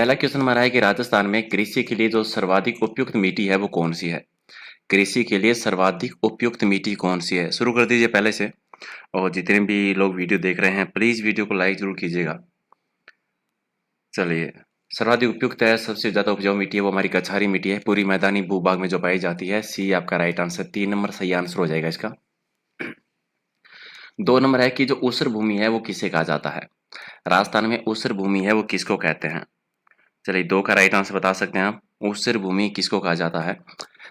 पहला क्वेश्चन हमारा है कि राजस्थान में कृषि के लिए जो सर्वाधिक उपयुक्त मिट्टी है वो कौन सी है। कृषि के लिए सर्वाधिक उपयुक्त मिट्टी कौन सी है, शुरू कर दीजिए पहले से। और जितने भी लोग वीडियो देख रहे हैं प्लीज वीडियो को लाइक जरूर कीजिएगा। चलिए, सर्वाधिक उपयुक्त है, सबसे ज्यादा उपजाऊ मिट्टी है वो हमारी कछारी मिट्टी है, पूरी मैदानी भूभाग में जो पाई जाती है। सी आपका राइट आंसर, 3 नंबर सही आंसर हो जाएगा इसका। 2 नंबर है कि जो ऊसर भूमि है वो किसे कहा जाता है। राजस्थान में ऊसर भूमि है वो किसको कहते हैं। चलिए, 2 का राइट आंसर बता सकते हैं आप। ऊसर भूमि किसको कहा जाता है।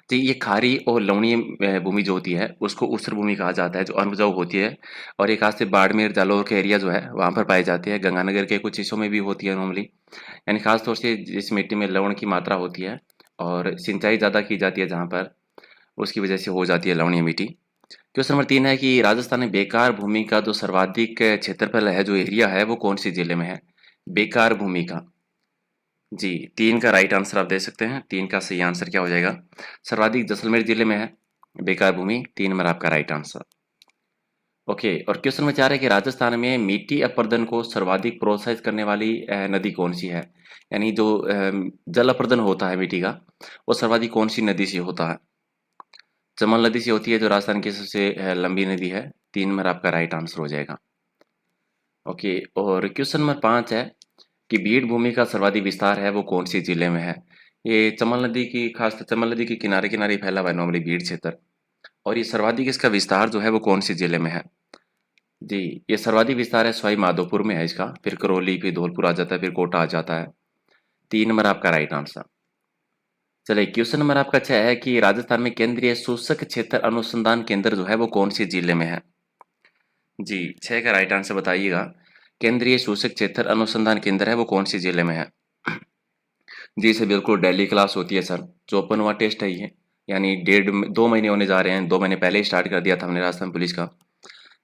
तो ये खारी और लवणीय भूमि जो होती है उसको ऊसर भूमि कहा जाता है, जो अनउपजाऊ होती है। और ये खासकर बाड़मेर जालौर के एरिया जो है वहाँ पर पाई जाती है, गंगानगर के कुछ हिस्सों में भी होती है नॉर्मली। यानी खास तौर से जिस मिट्टी में लवण की मात्रा होती है और सिंचाई ज़्यादा की जाती है जहाँ पर, उसकी वजह से हो जाती है लवणीय मिट्टी। क्वेश्चन नंबर 3 है कि राजस्थान में बेकार भूमि का जो सर्वाधिक क्षेत्रफल है, जो एरिया है वो कौन सी जिले में है। बेकार भूमि का, जी, 3 का राइट आंसर आप दे सकते हैं। 3 का सही आंसर क्या हो जाएगा, सर्वाधिक जैसलमेर जिले में है बेकार भूमि। 3 नंबर आपका राइट आंसर। ओके, और क्वेश्चन में 4 है कि राजस्थान में मिट्टी अपरदन को सर्वाधिक प्रोत्साहित करने वाली नदी कौन सी है। यानी जो जल अपरदन होता है मिट्टी का, वो सर्वाधिक कौन सी नदी से होता है। चमन नदी से होती है, जो राजस्थान की सबसे लंबी नदी है। 3 नंबर आपका राइट आंसर हो जाएगा। ओके, और क्वेश्चन नंबर 5 है कि भीड़ भूमि का सर्वाधिक विस्तार है वो कौन सी जिले में है। ये चमल नदी की, खास चमल नदी के किनारे किनारे फैला हुआ है नॉर्मली भीड़ क्षेत्र। और ये सर्वाधिक इसका विस्तार जो है वो कौन सी जिले में है। जी, ये सर्वाधिक विस्तार है सवाई माधोपुर में है इसका, फिर करौली, फिर धौलपुर आ जाता है, फिर कोटा आ जाता है। 3 नंबर आपका राइट आंसर। चलिए, क्वेश्चन नंबर आपका 6 है कि राजस्थान में केंद्रीय सूचक क्षेत्र अनुसंधान केंद्र जो है वो कौन सी जिले में है। जी, 6 का राइट आंसर बताइएगा। केंद्रीय सूचक क्षेत्र अनुसंधान केंद्र है वो कौन सी जिले में है। जी सर, बिल्कुल डेली क्लास होती है सर। 54वां टेस्ट है ये। यानी 2 महीने होने जा रहे हैं, 2 महीने पहले ही स्टार्ट कर दिया था हमने राजस्थान पुलिस का।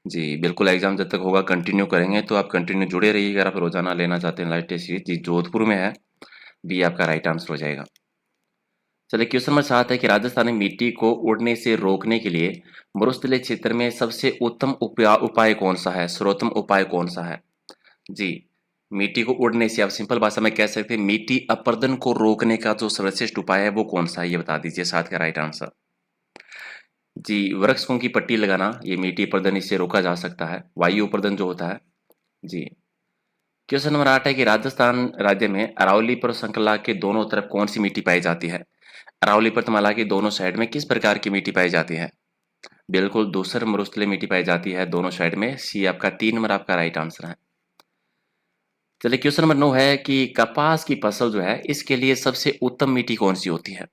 जी बिल्कुल, एग्जाम जब तक होगा कंटिन्यू करेंगे, तो आप कंटिन्यू जुड़े रहिए अगर आप रोजाना लेना चाहते हैं लाइव टेस्ट सीरीज। जी, जोधपुर में है। बी आपका राइट आंसर हो जाएगा। चलिए, क्वेश्चन नंबर 7 है कि राजस्थान में मिट्टी को उड़ने से रोकने के लिए मरुस्थलीय क्षेत्र में सबसे उत्तम उपाय कौन सा है, सर्वोत्तम उपाय कौन सा है। जी, मिट्टी को उड़ने से, आप सिंपल भाषा में कह सकते हैं मिट्टी अपरदन को रोकने का जो सर्वश्रेष्ठ उपाय है वो कौन सा है, ये बता दीजिए। 7 का राइट आंसर। जी, वृक्षों की पट्टी लगाना, ये मिट्टी अपरदन इससे रोका जा सकता है, वायु अपरदन जो होता है। जी, क्वेश्चन नंबर 8 है कि राजस्थान राज्य में अरावली पर्वत श्रृंखला के दोनों तरफ कौन सी मिट्टी पाई जाती है। अरावली पर्वतमाला के दोनों साइड में किस प्रकार की मिट्टी पाई जाती है। बिल्कुल धूसर मरुस्थलीय मिट्टी पाई जाती है दोनों साइड में। सी आपका, 3 नंबर आपका राइट आंसर है। चलिए, क्वेश्चन नंबर 9 है कि कपास की फसल जो है इसके लिए सबसे उत्तम मिट्टी कौन सी होती है।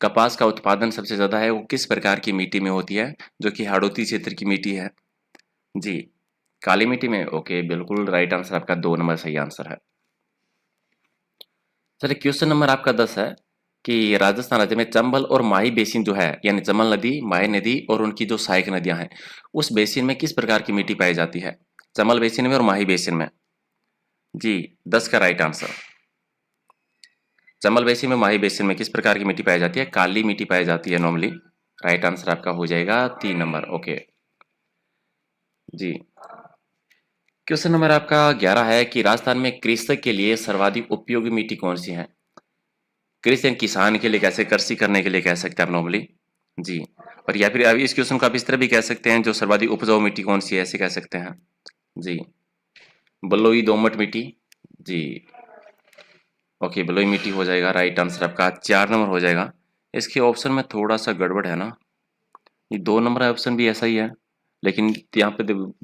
कपास का उत्पादन सबसे ज्यादा है वो किस प्रकार की मिट्टी में होती है, जो कि हाड़ौती क्षेत्र की मिट्टी है। जी, काली मिट्टी में। ओके, बिल्कुल राइट आंसर आपका, 2 नंबर सही आंसर है। चलिए, क्वेश्चन नंबर आपका 10 है कि राजस्थान राज्य में चंबल और माही बेसिन जो है, यानी चमल नदी, माही नदी और उनकी जो सहायक नदियां हैं, उस बेसिन में किस प्रकार की मिट्टी पाई जाती है। चमल बेसिन में और माही बेसिन में। जी, 10 का राइट आंसर। चंबल बेसिन में, माही बेसिन में किस प्रकार की मिट्टी पाई जाती है, काली मिट्टी पाई जाती है नॉर्मली। राइट आंसर आपका हो जाएगा 3 नंबर। ओके जी, क्वेश्चन नंबर आपका 11 है कि राजस्थान में कृषक के लिए सर्वाधिक उपयोगी मिट्टी कौन सी है। कृषि यानी किसान के लिए, कैसे कृषि करने के लिए कह सकते हैं आप नॉर्मली। जी, और या फिर अभी इस क्वेश्चन को आप इस तरह भी कह सकते हैं, जो सर्वाधिक उपजाऊ मिट्टी कौन सी है, ऐसे कह सकते हैं। जी, बलुई दोमट मिट्टी। जी, ओके, बलुई मिट्टी हो जाएगा राइट आंसर आपका, 4 नंबर हो जाएगा। इसके ऑप्शन में थोड़ा सा गड़बड़ है ना, ये 2 नंबर ऑप्शन भी ऐसा ही है, लेकिन यहाँ पे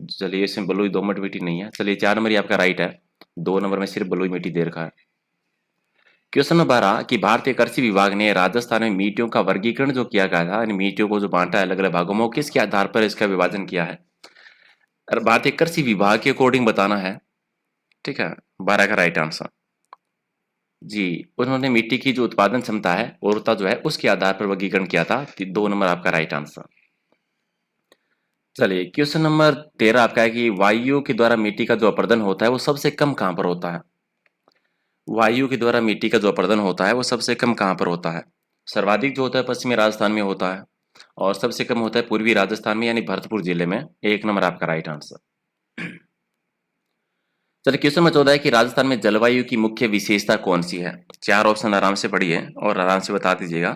चलिए इसमें बलुई दोमट मिट्टी नहीं है। चलिए, 4 नंबर ही आपका राइट है। 2 नंबर में सिर्फ बलुई मिट्टी दे रखा है। क्वेश्चन नंबर 12 कि भारतीय कृषि विभाग ने राजस्थान में मिट्टियों का वर्गीकरण जो किया गया था, इन मिट्टियों को जो बांटा है अलग अलग भागों में, वो किसके आधार पर इसका विभाजन किया है। और भारतीय कृषि विभाग के अकॉर्डिंग बताना है। ठीक है, 12 का राइट आंसर। जी, उन्होंने मिट्टी की जो उत्पादन क्षमता है, उर्वरता जो है, उसके आधार पर वर्गीकरण किया था। 2 नंबर आपका राइट आंसर। चलिए, क्वेश्चन नंबर 13 आपका है कि वायु के द्वारा मिट्टी का जो अपरदन होता है वो सबसे कम कहाँ पर होता है। वायु के द्वारा मिट्टी का जो अपरदन होता है वो सबसे कम कहाँ पर होता है। सर्वाधिक जो होता है पश्चिमी राजस्थान में होता है, और सबसे कम होता है पूर्वी राजस्थान में, यानी भरतपुर जिले में। 1 नंबर आपका राइट आंसर। चलिए क्वेश्चन नंबर 14 है कि राजस्थान में जलवायु की मुख्य विशेषता कौन सी है। चार ऑप्शन आराम से पढ़िए और आराम से बता दीजिएगा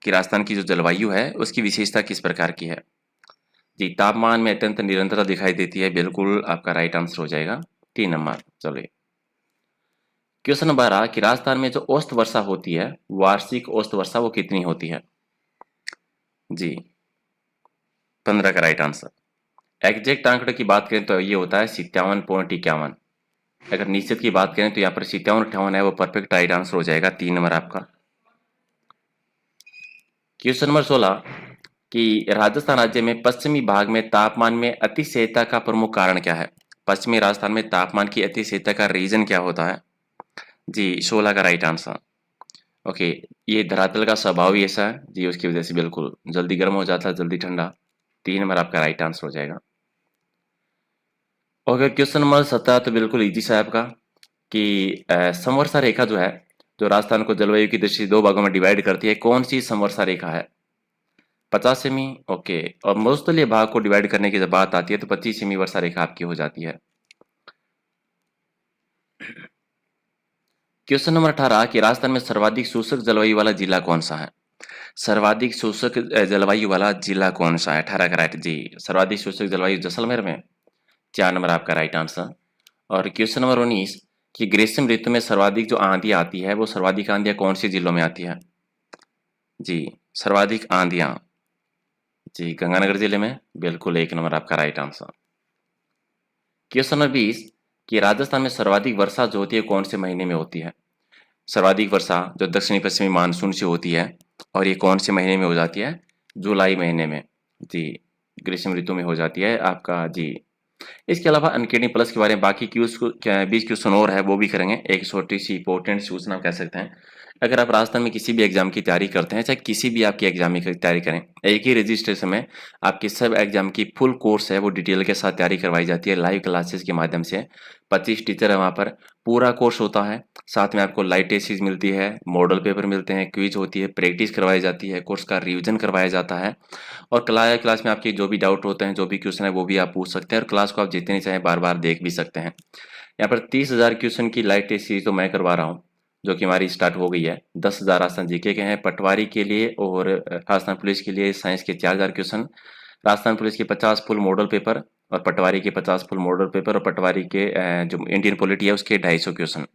कि राजस्थान की जो जलवायु है उसकी विशेषता किस प्रकार की है। जी, तापमान में अत्यंत निरंतरता दिखाई देती है, बिल्कुल आपका राइट आंसर हो जाएगा 3 नंबर। चलिए क्वेश्चन नंबर 12 कि राजस्थान में जो औसत वर्षा होती है, वार्षिक औसत वर्षा वो कितनी होती है। जी 15 का राइट आंसर। एग्जैक्ट आंकड़े की बात करें तो ये होता है 57.51। अगर निश्चित की बात करें तो यहाँ पर 57-58 है, वो परफेक्ट राइट आंसर हो जाएगा 3 नंबर आपका। क्वेश्चन नंबर 16 कि राजस्थान राज्य में पश्चिमी भाग में तापमान में अतिशयता का प्रमुख कारण क्या है। पश्चिमी राजस्थान में तापमान की अतिशयता का रीजन क्या होता है। जी 16 का राइट आंसर। ओके, ये धरातल का स्वभाव ही ऐसा है जी, उसकी वजह से बिल्कुल जल्दी गर्म हो जाता है, जल्दी ठंडा। 3 नंबर आपका राइट आंसर हो जाएगा। और अगर क्वेश्चन नंबर 17 तो बिल्कुल इजी सा है आपका कि समवर्षा रेखा जो है, जो राजस्थान को जलवायु की दृष्टि से दो भागों में डिवाइड करती है, कौन सी समवर्षा रेखा है। 50 सेमी। ओके, और मरुस्थलीय भाग को डिवाइड करने की जब बात आती है तो 25 सेमी वर्षा रेखा आपकी हो जाती है। क्वेश्चन नंबर 18 कि राजस्थान में सर्वाधिक शुष्क जलवायु वाला जिला कौन सा है। सर्वाधिक शुष्क जलवायु वाला जिला कौन सा है। 18 का राइट जी, सर्वाधिक शुष्क जलवायु जैसलमेर में। 4 नंबर आपका राइट आंसर। और क्वेश्चन नंबर 19 कि ग्रीष्म ऋतु में सर्वाधिक जो आंधी आती है वो सर्वाधिक आंधियां कौन से जिलों में आती है। जी सर्वाधिक आंधियां जी गंगानगर जिले में, बिल्कुल 1 नंबर आपका राइट आंसर। क्वेश्चन नंबर 20 कि राजस्थान में सर्वाधिक वर्षा जो होती है कौन से महीने में होती है। सर्वाधिक वर्षा जो दक्षिणी पश्चिमी मानसून से होती है और ये कौन से महीने में हो जाती है। जुलाई महीने में जी, ग्रीष्म ऋतु में हो जाती है आपका जी। इसके अलावा अनकेडी प्लस के बारे में बाकी क्यूज को 20 क्वेश्चन और है वो भी करेंगे। एक छोटी सी इंपॉर्टेंट सूचना कह सकते हैं, अगर आप राजस्थान में किसी भी एग्जाम की तैयारी करते हैं, चाहे किसी भी आपकी एग्जाम की तैयारी करें, एक ही रजिस्ट्रेशन में आपकी सब एग्जाम की फुल कोर्स है वो डिटेल के साथ तैयारी करवाई जाती है लाइव क्लासेस के माध्यम से। 25 टीचर है वहाँ पर, पूरा कोर्स होता है। साथ में आपको लाइव टेस्ट सीरीज मिलती है, मॉडल पेपर मिलते हैं, क्विज होती है, प्रैक्टिस करवाई जाती है, कोर्स का रिविजन करवाया जाता है। और क्लास में आपके जो भी डाउट होते हैं, जो भी क्वेश्चन है वो भी आप पूछ सकते हैं और क्लास को आप जितनी चाहें बार बार देख भी सकते हैं। यहाँ पर 30,000 क्वेश्चन की लाइव टेस्ट सीरीज तो मैं करवा रहा हूँ, जो कि हमारी स्टार्ट हो गई है। 10,000 राजस्थान जीके के हैं, पटवारी के लिए और राजस्थान पुलिस के लिए साइंस के 4,000 क्वेश्चन, राजस्थान पुलिस के 50 फुल मॉडल पेपर और पटवारी के 50 फुल मॉडल पेपर और पटवारी के जो इंडियन पॉलिटी है उसके 250 क्वेश्चन।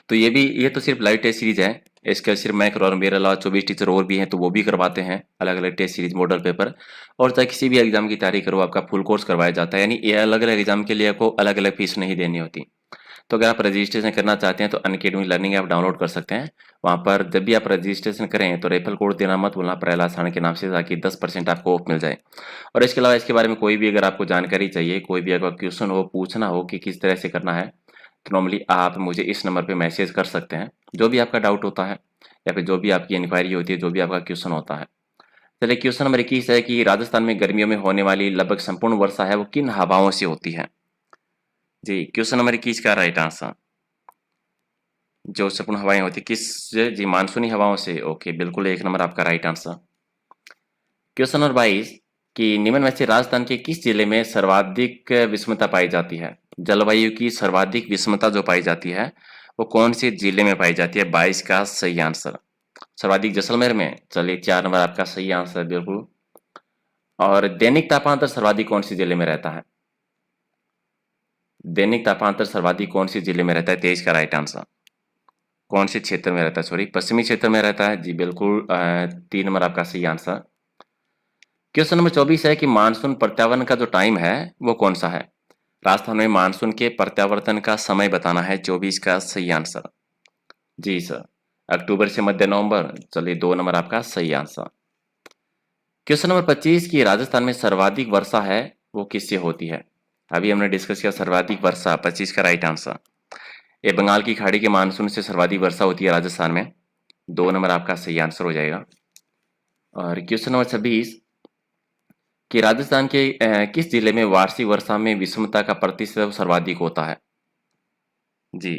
तो ये तो सिर्फ लाइव टेस्ट सीरीज है, इसका सिर्फ मैं करवा रहा हूँ, मेरे अलावा 24 टीचर और भी हैं तो वो भी करवाते हैं अलग अलग टेस्ट सीरीज मॉडल पेपर। और चाहे किसी भी एग्जाम की तैयारी करो आपका फुल कोर्स करवाया जाता है, यानी ये अलग अलग एग्जाम के लिए आपको अलग अलग फीस नहीं देनी होती। तो अगर आप रजिस्ट्रेशन करना चाहते हैं तो अनअकैडमी लर्निंग ऐप डाउनलोड कर सकते हैं। वहाँ पर जब भी आप रजिस्ट्रेशन करें तो रेफरल कोड देना मत भूलना प्रहलाद साण के नाम से, ताकि 10% आपको ऑफ मिल जाए। और इसके अलावा इसके बारे में कोई भी अगर आपको जानकारी चाहिए, कोई भी अगर क्वेश्चन हो, पूछना हो कि किस तरह से करना है, तो नॉर्मली आप मुझे इस नंबर पे मैसेज कर सकते हैं, जो भी आपका डाउट होता है या फिर जो भी आपकी इंक्वायरी होती है, जो भी आपका क्वेश्चन होता है। चलिए क्वेश्चन नंबर 21 है कि राजस्थान में गर्मियों में होने वाली लगभग संपूर्ण वर्षा है वो किन हवाओं से होती है। जी क्वेश्चन नंबर 21 का राइट आंसर, जो संपूर्ण हवाएं होती किस, जी मानसूनी हवाओं से। ओके, बिल्कुल 1 नंबर आपका राइट आंसर। क्वेश्चन नंबर 22 कि निम्न में से राजस्थान के किस जिले में सर्वाधिक विषमता पाई जाती है। जलवायु की सर्वाधिक विषमता जो पाई जाती है वो कौन से जिले में पाई जाती है। 22 का सही आंसर सर्वाधिक जैसलमेर में। चलिए 4 नंबर आपका सही आंसर बिल्कुल। और दैनिक तापांतर सर्वाधिक कौन सी जिले में रहता है। दैनिक तापांतर सर्वाधिक कौन सी जिले में रहता है। 23 का राइट आंसर। कौन से क्षेत्र में रहता है, सॉरी पश्चिमी क्षेत्र में रहता है जी, बिल्कुल 3 नंबर आपका सही आंसर। क्वेश्चन नंबर 24 है कि मानसून प्रत्यावर्तन का जो टाइम है वो कौन सा है। राजस्थान में मानसून के प्रत्यावर्तन का समय बताना है। 24 का सही आंसर जी सर, अक्टूबर से मध्य नवंबर। चलिए 2 नंबर आपका सही आंसर। क्वेश्चन नंबर 25 की राजस्थान में सर्वाधिक वर्षा है वो किससे होती है। अभी हमने डिस्कस किया सर्वाधिक वर्षा, 25 का राइट आंसर। ये बंगाल की खाड़ी के मानसून से सर्वाधिक वर्षा होती है राजस्थान में। 2 नंबर आपका सही आंसर हो जाएगा। और क्वेश्चन नंबर 26 कि राजस्थान के किस जिले में वार्षिक वर्षा में विषमता का प्रतिशत सर्वाधिक होता है। जी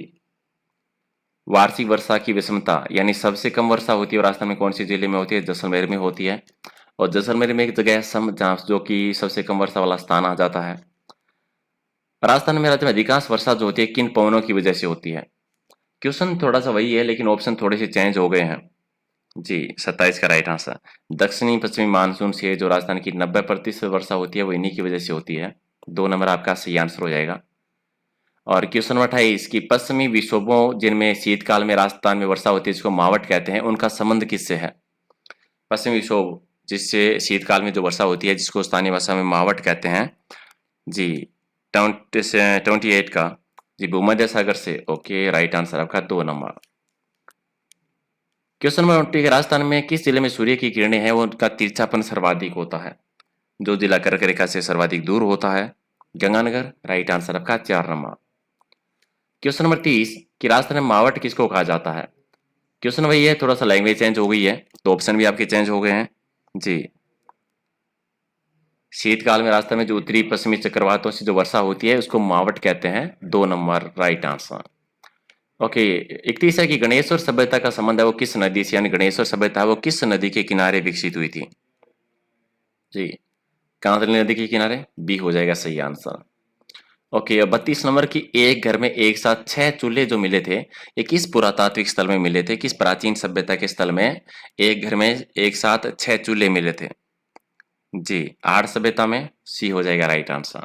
वार्षिक वर्षा की विषमता यानी सबसे कम वर्षा होती है राजस्थान में कौन सी जिले में होती है। जैसलमेर में होती है। और जैसलमेर में एक जगह है सम, जहाँ जो कि सबसे कम वर्षा वाला स्थान आ जाता है। राजस्थान में राज्य में अधिकांश वर्षा जो होती है किन पवनों की वजह से होती है? क्वेश्चन थोड़ा सा वही है लेकिन ऑप्शन थोड़े से चेंज हो गए हैं। जी 27 का राइट आंसर। दक्षिणी पश्चिमी मानसून से जो राजस्थान की 90% वर्षा होती है वो इन्हीं की वजह से होती है। 2 नंबर आपका सही आंसर हो जाएगा। और क्वेश्चन नंबर 28 की पश्चिमी विक्षोभों जिनमें शीतकाल में राजस्थान में वर्षा होती है जिसको मावट कहते हैं, उनका संबंध किससे है? पश्चिमी विक्षोभ जिससे शीतकाल में जो वर्षा होती है जिसको स्थानीय भाषा में मावट कहते हैं। जी 28 का जी भूमध्य सागर से। ओके राइट आंसर आपका 2 नंबर। क्वेश्चन नंबर 20 राजस्थान में किस जिले में सूर्य की किरणें हैं वो उनका तिरछापन सर्वाधिक होता है? जो जिला कर्क रेखा से सर्वाधिक दूर होता है? गंगानगर। राइट आंसर आपका 4 नंबर। क्वेश्चन नंबर 30 कि राजस्थान में मावट किसको कहा जाता है? क्वेश्चन वही है, थोड़ा सा लैंग्वेज चेंज हो गई है तो ऑप्शन भी आपके चेंज हो गए हैं। जी शीतकाल में राजस्थान में जो उत्तरी पश्चिमी चक्रवातों से जो वर्षा होती है उसको मावट कहते हैं। 2 नंबर राइट आंसर। ओके 31 है कि गणेश्वर सभ्यता का संबंध है वो किस नदी से, यानी गणेश्वर सभ्यता है वो किस नदी के किनारे विकसित हुई थी? जी कांतली नदी के किनारे। बी हो जाएगा सही आंसर। ओके अब 32 नंबर की एक घर में एक साथ 6 चूल्हे जो मिले थे ये किस पुरातात्विक स्थल में मिले थे? किस प्राचीन सभ्यता के स्थल में एक घर में एक साथ 6 चूल्हे मिले थे? जी आर्य सभ्यता में। सी हो जाएगा राइट आंसर।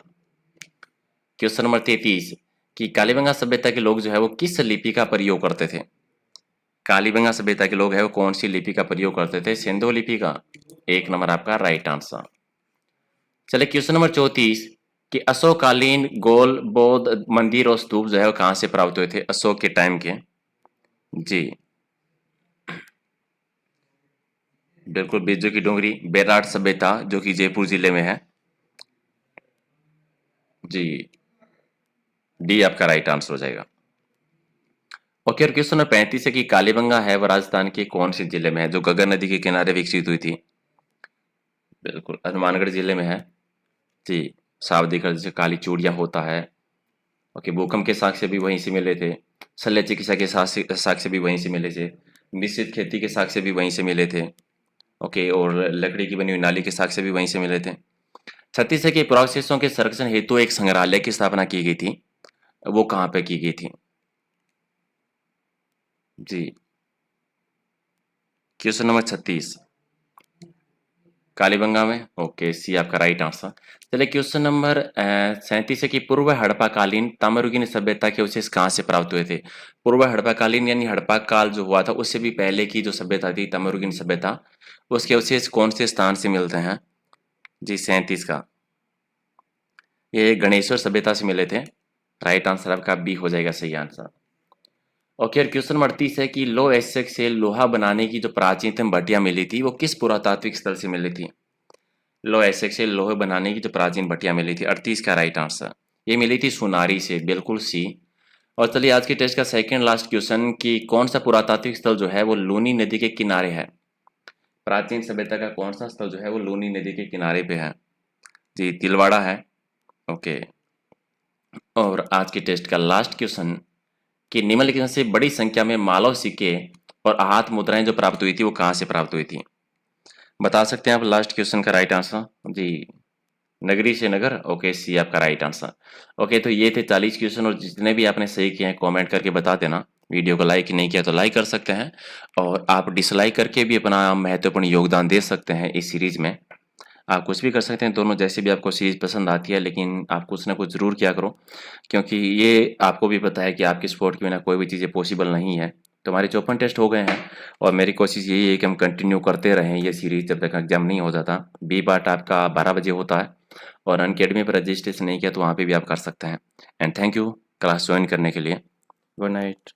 क्वेश्चन नंबर 33 कि कालीबंगा सभ्यता के लोग जो है वो किस लिपि का प्रयोग करते थे? कालीबंगा सभ्यता के लोग है वो कौन सी लिपि का प्रयोग करते थे? सिंधु लिपि का। 1 नंबर आपका राइट आंसर। चलिए क्वेश्चन नंबर 34 कि अशोककालीन गोल बौद्ध मंदिर और स्तूप जो है वो कहाँ से प्राप्त हुए थे अशोक के टाइम के? जी बिल्कुल बिरजू की डोंगरी बेराट सभ्यता जो कि जयपुर जिले में है। जी डी आपका राइट आंसर हो जाएगा। ओके और क्वेश्चन नंबर 35 है कि कालीबंगा है वो राजस्थान के कौन से जिले में है जो गगर नदी के किनारे विकसित हुई थी? बिल्कुल हनुमानगढ़ जिले में है। जी साफ दिखा जैसे काली चूड़ियाँ होता है। ओके भूकंप के साक्ष्य भी वहीं से मिले थे। शल्य चिकित्सा के साक्ष्य भी वहीं से मिले थे। मिश्रित खेती के साक्ष्य भी वहीं से मिले थे। ओके और लकड़ी की बनी हुई नाली के साक्ष्य भी वहीं से मिले थे। 36 है कि पुरावशेषों के संरक्षण हेतु एक संग्रहालय की स्थापना की गई थी, वो कहाँ पे की गई थी? जी क्वेश्चन नंबर 36 कालीबंगा में। ओके सी आपका राइट आंसर। चलिए क्वेश्चन नंबर 37 है कि पूर्व हड़प्पाकालीन ताम्रयुगीन सभ्यता के अवशेष कहाँ से प्राप्त हुए थे? पूर्व हड़प्पाकालीन यानी हड़प्पा काल जो हुआ था उससे भी पहले की जो सभ्यता थी ताम्रयुगीन सभ्यता, उसके अवशेष कौन से स्थान से मिलते हैं? जी 37 का ये गणेश्वर सभ्यता से मिले थे। राइट आंसर आपका बी हो जाएगा सही आंसर। ओके और क्वेश्चन नंबर 38 है कि लो एसेक से लोहा बनाने की जो प्राचीनतम भट्टियां मिली थी वो किस पुरातात्विक स्थल से मिली थी? लो एसेक से लोहे बनाने की जो प्राचीन भट्टियां मिली थी 38 का राइट आंसर। ये मिली थी सुनारी से। बिल्कुल सी। और चलिए आज के टेस्ट का सेकंड लास्ट क्वेश्चन कि कौन सा पुरातात्विक स्थल जो है वो लूनी नदी के किनारे है? प्राचीन सभ्यता का कौन सा स्थल जो है वो लूनी नदी के किनारे पे है? जी तिलवाड़ा है। ओके और आज के टेस्ट का लास्ट क्वेश्चन कि निम्नलिखित से बड़ी संख्या में मालव सिक्के और हाथ मुद्राएं जो प्राप्त हुई थी वो कहाँ से प्राप्त हुई थी? बता सकते हैं आप लास्ट क्वेश्चन का राइट आंसर? जी नगरी से नगर। ओके सी आपका राइट आंसर। ओके तो ये थे 40 क्वेश्चन और जितने भी आपने सही किए हैं कमेंट करके बता देना। वीडियो को लाइक नहीं किया तो लाइक कर सकते हैं और आप डिसलाइक करके भी अपना महत्वपूर्ण योगदान दे सकते हैं इस सीरीज में। आप कुछ भी कर सकते हैं, दोनों जैसे भी आपको सीरीज पसंद आती है, लेकिन आप कुछ ना कुछ ज़रूर किया करो क्योंकि ये आपको भी पता है कि आपकी सपोर्ट के बिना कोई भी चीज़ें पॉसिबल नहीं है। तो हमारे 54 टेस्ट हो गए हैं और मेरी कोशिश यही है कि हम कंटिन्यू करते रहें ये सीरीज जब तक एग्जाम नहीं हो जाता। बी पार्ट आपका 12 बजे होता है और अनअकैडमी पर रजिस्ट्रेशन नहीं किया तो वहाँ पे भी आप कर सकते हैं। And thank you class join करने के लिए। Good night.